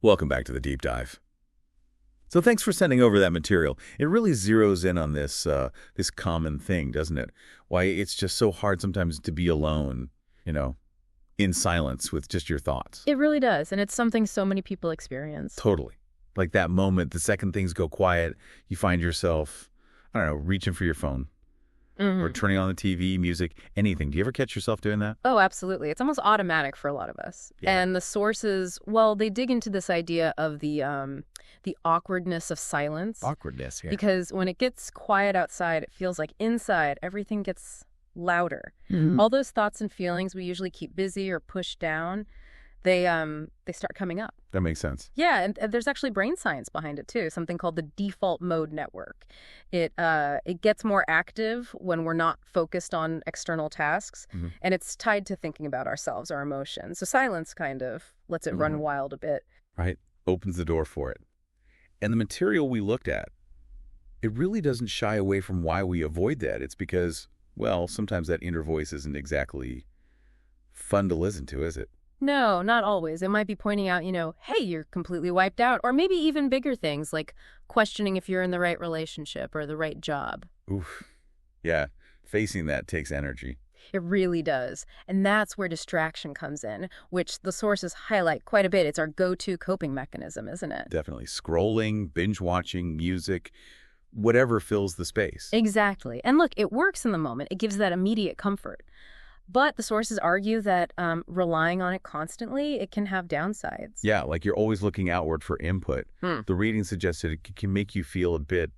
Welcome back to the deep dive. So thanks for sending over that material. It really zeroes in on this common thing, doesn't it? Why it's just so hard sometimes to be alone, in silence with just your thoughts. It really does, and it's something so many people experience. Totally. Like that moment, the second things go quiet, you find yourself, I don't know, reaching for your phone or turning on the TV, music, anything. Do you ever catch yourself doing that? Oh, absolutely. It's almost automatic for a lot of us. Yeah. And the sources, well, they dig into this idea of the awkwardness of silence. Awkwardness here. Because when it gets quiet outside, it feels like inside everything gets louder. All those thoughts and feelings we usually keep busy or push down, they start coming up. That makes sense. Yeah, and there's actually brain science behind it too, something called the default mode network. It gets more active when we're not focused on external tasks, and it's tied to thinking about ourselves, our emotions. So silence kind of lets it run wild a bit. Right. Opens the door for it. And the material we looked at, it really doesn't shy away from why we avoid that. It's because, well, sometimes that inner voice isn't exactly fun to listen to, is it? No, not always. It might be pointing out, hey, you're completely wiped out. Or maybe even bigger things like questioning if you're in the right relationship or the right job. Oof. Yeah. Facing that takes energy. It really does. And that's where distraction comes in, which the sources highlight quite a bit. It's our go-to coping mechanism, isn't it? Definitely. Scrolling, binge watching, music, whatever fills the space. Exactly. And look, it works in the moment. It gives that immediate comfort. But the sources argue that relying on it constantly, it can have downsides. Yeah, like you're always looking outward for input. The reading suggested it can make you feel a bit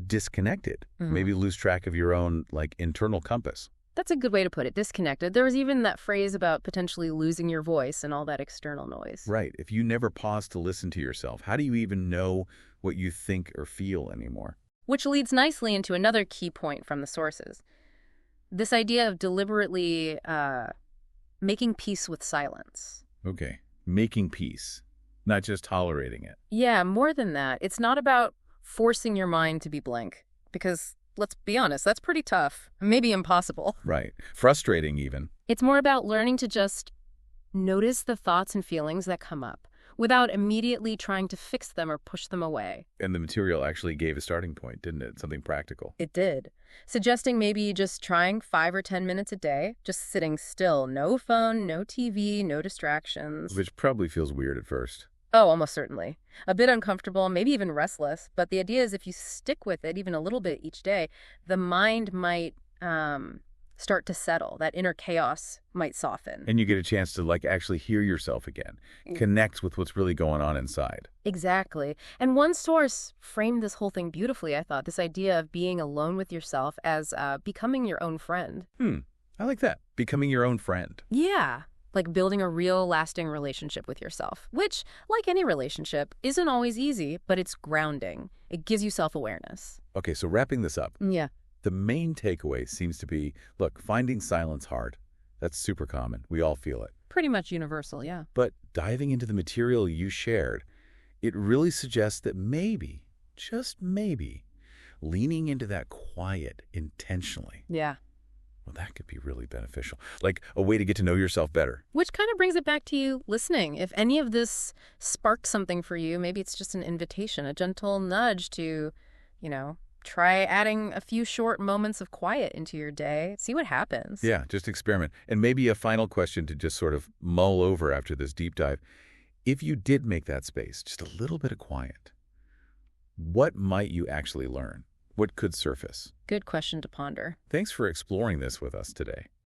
disconnected, maybe lose track of your own internal compass. That's a good way to put it, disconnected. There was even that phrase about potentially losing your voice and all that external noise. Right. If you never pause to listen to yourself, how do you even know what you think or feel anymore? Which leads nicely into another key point from the sources. This idea of deliberately making peace with silence. Okay. Making peace, not just tolerating it. Yeah, more than that. It's not about forcing your mind to be blank. Because, let's be honest, that's pretty tough. Maybe impossible. Right. Frustrating even. It's more about learning to just notice the thoughts and feelings that come up without immediately trying to fix them or push them away. And the material actually gave a starting point, didn't it? Something practical. It did. Suggesting maybe just trying 5 or 10 minutes a day, just sitting still. No phone, no TV, no distractions. Which probably feels weird at first. Oh, almost certainly. A bit uncomfortable, maybe even restless. But the idea is if you stick with it even a little bit each day, the mind might start to settle. That inner chaos might soften. And you get a chance to actually hear yourself again, connect with what's really going on inside. Exactly. And one source framed this whole thing beautifully, I thought, this idea of being alone with yourself as becoming your own friend. I like that. Becoming your own friend. Yeah. Like building a real lasting relationship with yourself, which, like any relationship, isn't always easy, but it's grounding. It gives you self-awareness. Okay, so wrapping this up. Yeah. The main takeaway seems to be, look, finding silence hard. That's super common. We all feel it. Pretty much universal, yeah. But diving into the material you shared, it really suggests that maybe, just maybe, leaning into that quiet intentionally. Yeah. Well, that could be really beneficial. Like a way to get to know yourself better. Which kind of brings it back to you listening. If any of this sparks something for you, maybe it's just an invitation, a gentle nudge to, try adding a few short moments of quiet into your day. See what happens. Yeah, just experiment. And maybe a final question to just sort of mull over after this deep dive. If you did make that space, just a little bit of quiet, what might you actually learn? What could surface? Good question to ponder. Thanks for exploring this with us today.